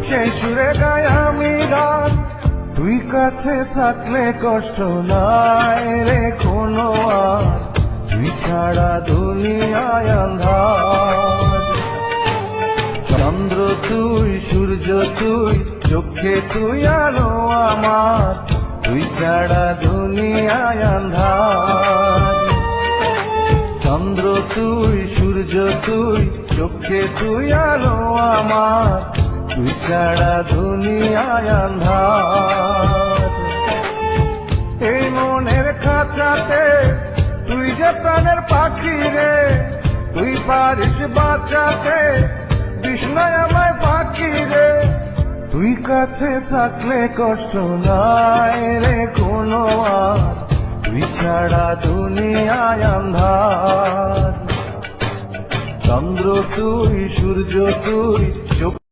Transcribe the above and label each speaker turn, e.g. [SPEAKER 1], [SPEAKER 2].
[SPEAKER 1] সেই সুরে গাই আমি গান, তুই কাছে থাকলে কষ্ট নাই রে কোনো আর, তুই ছাড়া দুনিয়ায় আন্ধার। চন্দ্র তুই, সূর্য তুই, চোখে তুই আলো আমার, তুই ছাড়া দুনিয়ায় আন্ধার। চন্দ্র তুই, সূর্য তুই, চোখে তুই আলো আমার, তুই ছাড়া দুনিয়ায় আন্ধার। এই মনের খাঁচাতে তুই যে প্রাণের পাখি রে, তুই পারিস বাঁচাতে বিষ্ণয় আমায় পাখি রে, তুই কাছে থাকলে কষ্ট নাই রে কোনো আর, তুই ছাড়া দুনিয়ায় আন্ধার। চন্দ্র তুই, সূর্য তুই, চোখ